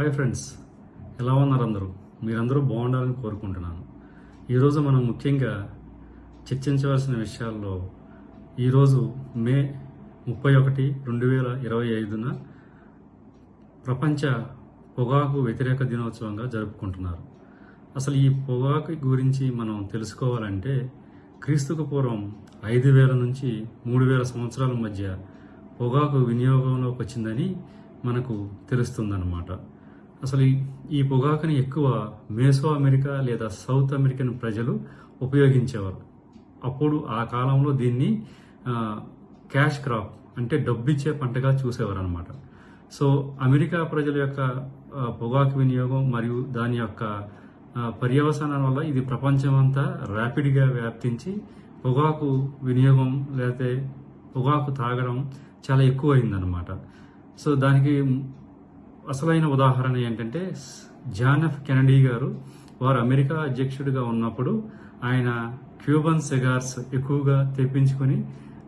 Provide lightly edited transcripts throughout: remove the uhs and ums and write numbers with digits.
Hi friends, ఎలా ఉన్నారు అందరూ? మీరందరూ బాగుండాలని కోరుకుంటున్నాను. ఈరోజు మనం ముఖ్యంగా చర్చించవలసిన విషయాల్లో ఈరోజు మే 31, 2025న ప్రపంచ పొగాకు వ్యతిరేక దినోత్సవంగా జరుపుకుంటున్నారు. అసలు ఈ పొగాకు గురించి మనం తెలుసుకోవాలంటే క్రీస్తుకు పూర్వం 5000 నుంచి 3000 సంవత్సరాల మధ్య పొగాకు వినియోగంలోకి వచ్చిందని మనకు తెలుస్తుందన్నమాట. అసలు ఈ పొగాకుని ఎక్కువ మేసో అమెరికా లేదా సౌత్ అమెరికన్ ప్రజలు ఉపయోగించేవారు. అప్పుడు ఆ కాలంలో దీన్ని క్యాష్ క్రాప్ అంటే డబ్బిచ్చే పంటగా చూసేవారు అనమాట. సో అమెరికా ప్రజల యొక్క పొగాకు వినియోగం మరియు దాని యొక్క పర్యవసానం వల్ల ఇది ప్రపంచమంతా ర్యాపిడ్గా వ్యాప్తించి పొగాకు వినియోగం లేకపోతే పొగాకు తాగడం చాలా ఎక్కువైందనమాట. సో దానికి అసలైన ఉదాహరణ ఏంటంటే జాన్ ఎఫ్ కెనడీ గారు, వారు అమెరికా అధ్యక్షుడిగా ఉన్నప్పుడు ఆయన క్యూబన్ సిగార్స్ ఎక్కువగా తెప్పించుకొని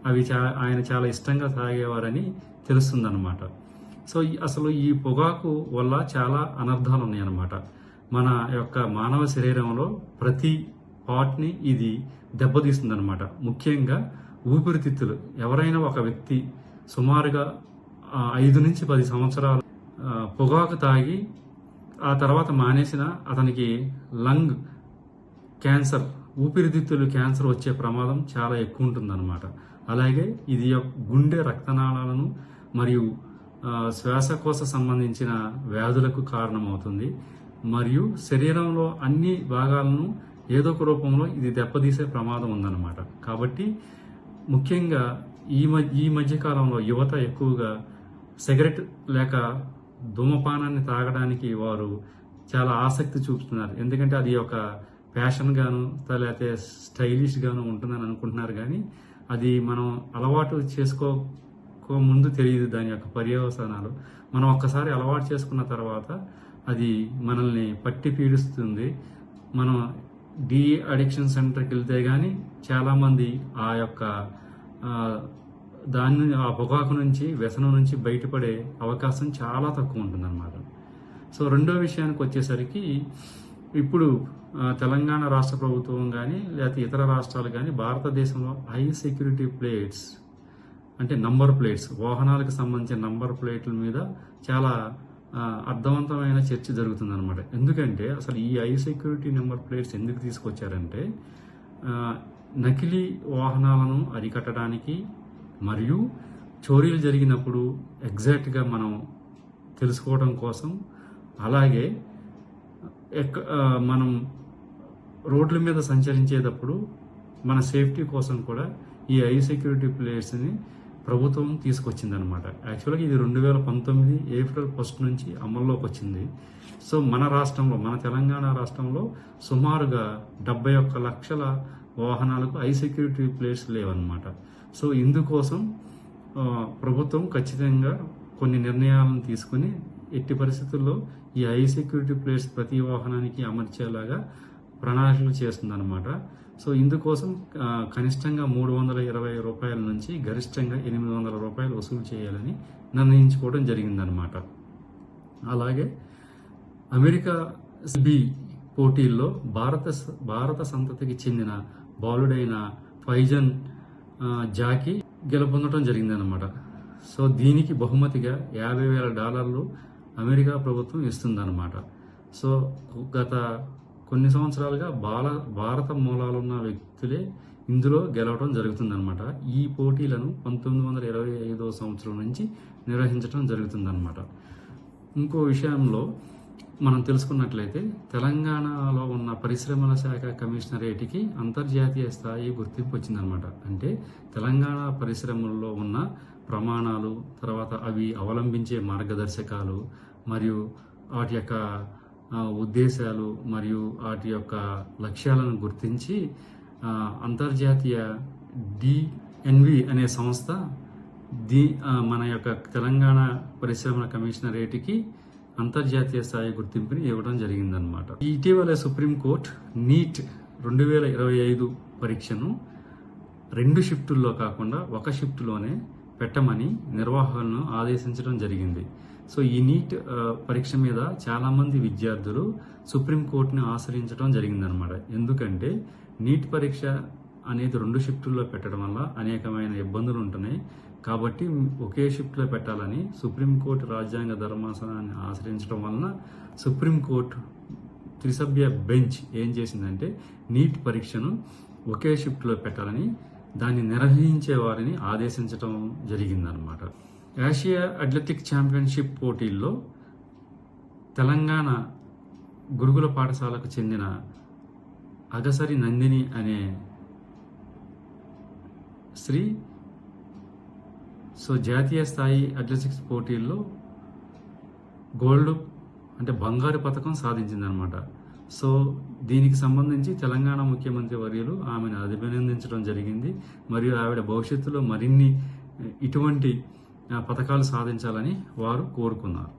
అవి ఆయన చాలా ఇష్టంగా తాగేవారని తెలుస్తుందన్నమాట. సో అసలు ఈ పొగాకు వల్ల చాలా అనర్థాలు ఉన్నాయన్నమాట. మన యొక్క మానవ శరీరంలో ప్రతి పార్ట్ని ఇది దెబ్బతీస్తుందన్నమాట. ముఖ్యంగా ఊపిరితిత్తులు. ఎవరైనా ఒక వ్యక్తి సుమారుగా 5 నుంచి 10 సంవత్సరాలు పొగాకు తాగి ఆ తర్వాత మానేసిన అతనికి లంగ్ క్యాన్సర్, ఊపిరితిత్తులు క్యాన్సర్ వచ్చే ప్రమాదం చాలా ఎక్కువ ఉంటుందన్నమాట. అలాగే ఇది గుండె రక్తనాళాలను మరియు శ్వాసకోశ సంబంధించిన వ్యాధులకు కారణమవుతుంది. మరియు శరీరంలో అన్ని భాగాలను ఏదో ఒక రూపంలో ఇది దెబ్బతీసే ప్రమాదం ఉందన్నమాట. కాబట్టి ముఖ్యంగా ఈ మధ్య కాలంలో యువత ఎక్కువగా సిగరెట్ లేక ధూమపానాన్ని తాగడానికి వారు చాలా ఆసక్తి చూపుతున్నారు. ఎందుకంటే అది ఒక ప్యాషన్ గాను లేకపోతే స్టైలిష్ గాను ఉంటుందని అనుకుంటున్నారు. కానీ అది మనం అలవాటు చేసుకోక ముందు తెలియదు దాని యొక్క పర్యవసానాలు. మనం ఒక్కసారి అలవాటు చేసుకున్న తర్వాత అది మనల్ని పట్టి పీడిస్తుంది. మనం డీ అడిక్షన్ సెంటర్కి వెళ్తే కానీ చాలామంది ఆ యొక్క ఆ పొగాకు నుంచి, వ్యసనం నుంచి బయటపడే అవకాశం చాలా తక్కువ ఉంటుందన్నమాట. సో రెండో విషయానికి వచ్చేసరికి ఇప్పుడు తెలంగాణ రాష్ట్ర ప్రభుత్వం కానీ లేకపోతే ఇతర రాష్ట్రాలు కానీ భారతదేశంలో హై సెక్యూరిటీ ప్లేట్స్ అంటే నంబర్ ప్లేట్స్, వాహనాలకు సంబంధించిన నంబర్ ప్లేట్ల మీద చాలా అర్థవంతమైన చర్చ జరుగుతుందన్నమాట. ఎందుకంటే అసలు ఈ హై సెక్యూరిటీ నెంబర్ ప్లేట్స్ ఎందుకు తీసుకొచ్చారంటే నకిలీ వాహనాలను అరికట్టడానికి మరియు చోరీలు జరిగినప్పుడు ఎగ్జాక్ట్గా మనం తెలుసుకోవడం కోసం, అలాగే మనం రోడ్ల మీద సంచరించేటప్పుడు మన సేఫ్టీ కోసం కూడా ఈ హై సెక్యూరిటీ ప్లేట్స్ని ప్రభుత్వం తీసుకొచ్చిందనమాట. యాక్చువల్గా ఇది 2019 ఏప్రిల్ 1 నుంచి అమల్లోకి వచ్చింది. సో మన రాష్ట్రంలో, మన తెలంగాణ రాష్ట్రంలో సుమారుగా 71 లక్షల వాహనాలకు హై సెక్యూరిటీ ప్లేట్స్ లేవన్నమాట. సో ఇందుకోసం ప్రభుత్వం ఖచ్చితంగా కొన్ని నిర్ణయాలను తీసుకుని ఎట్టి పరిస్థితుల్లో ఈ హై సెక్యూరిటీ ప్లేట్స్ ప్రతి వాహనానికి అమర్చేలాగా ప్రణాళికలు చేస్తుందన్నమాట. సో ఇందుకోసం కనిష్టంగా 320 రూపాయల నుంచి గరిష్టంగా 800 రూపాయలు వసూలు చేయాలని నిర్ణయించుకోవడం జరిగిందనమాట. అలాగే అమెరికా సిబి పోటీల్లో భారత సంతతికి చెందిన బాలుడైన ఫైజన్ జాకీ గెలుపొందడం జరిగిందనమాట. సో దీనికి బహుమతిగా $50,000 అమెరికా ప్రభుత్వం ఇస్తుందన్నమాట. సో గత కొన్ని సంవత్సరాలుగా భారత మూలాలున్న వ్యక్తులే ఇందులో గెలవడం జరుగుతుందన్నమాట. ఈ పోటీలను 1925 సంవత్సరం నుంచి నిర్వహించడం జరుగుతుందన్నమాట. ఇంకో విషయంలో మనం తెలుసుకున్నట్లయితే తెలంగాణలో ఉన్న పరిశ్రమల శాఖ కమిషనరేట్కి అంతర్జాతీయ స్థాయి గుర్తింపు వచ్చిందనమాట. అంటే తెలంగాణ పరిశ్రమల్లో ఉన్న ప్రమాణాలు, తర్వాత అవి అవలంబించే మార్గదర్శకాలు మరియు వాటి యొక్క ఉద్దేశాలు మరియు వాటి యొక్క లక్ష్యాలను గుర్తించి అంతర్జాతీయ డిఎన్వి అనే సంస్థ మన యొక్క తెలంగాణ పరిశ్రమల కమిషనరేట్కి అంతర్జాతీయ స్థాయి గుర్తింపుని ఇవ్వడం జరిగిందనమాట. ఇటీవల సుప్రీంకోర్టు నీట్ 2025 పరీక్షను 2 షిఫ్టుల్లో కాకుండా 1 షిఫ్టులోనే పెట్టమని నిర్వాహకులను ఆదేశించడం జరిగింది. సో ఈ నీట్ పరీక్ష మీద చాలామంది విద్యార్థులు సుప్రీంకోర్టుని ఆశ్రయించడం జరిగిందనమాట. ఎందుకంటే నీట్ పరీక్ష అనేది 2 షిఫ్టుల్లో పెట్టడం వల్ల అనేకమైన ఇబ్బందులు ఉంటున్నాయి. కాబట్టి ఒకే షిఫ్ట్లో పెట్టాలని సుప్రీంకోర్టు రాజ్యాంగ ధర్మాసనాన్ని ఆశ్రయించడం వలన సుప్రీంకోర్టు త్రిసభ్య బెంచ్ ఏం చేసిందంటే నీట్ పరీక్షను ఒకే షిఫ్ట్లో పెట్టాలని దాన్ని నిర్వహించే వారిని ఆదేశించడం జరిగిందనమాట. ఆసియా అథ్లెటిక్ ఛాంపియన్షిప్ పోటీల్లో తెలంగాణ గురుకుల పాఠశాలకు చెందిన అగసరి నందిని అనే స్త్రీ జాతీయ స్థాయి అథ్లెటిక్స్ పోటీల్లో గోల్డ్ అంటే బంగారు పథకం సాధించిందనమాట. సో దీనికి సంబంధించి తెలంగాణ ముఖ్యమంత్రి వర్యులు ఆమెను అభినందించడం జరిగింది. మరియు ఆవిడ భవిష్యత్తులో మరిన్ని ఇటువంటి పథకాలు సాధించాలని వారు కోరుకున్నారు.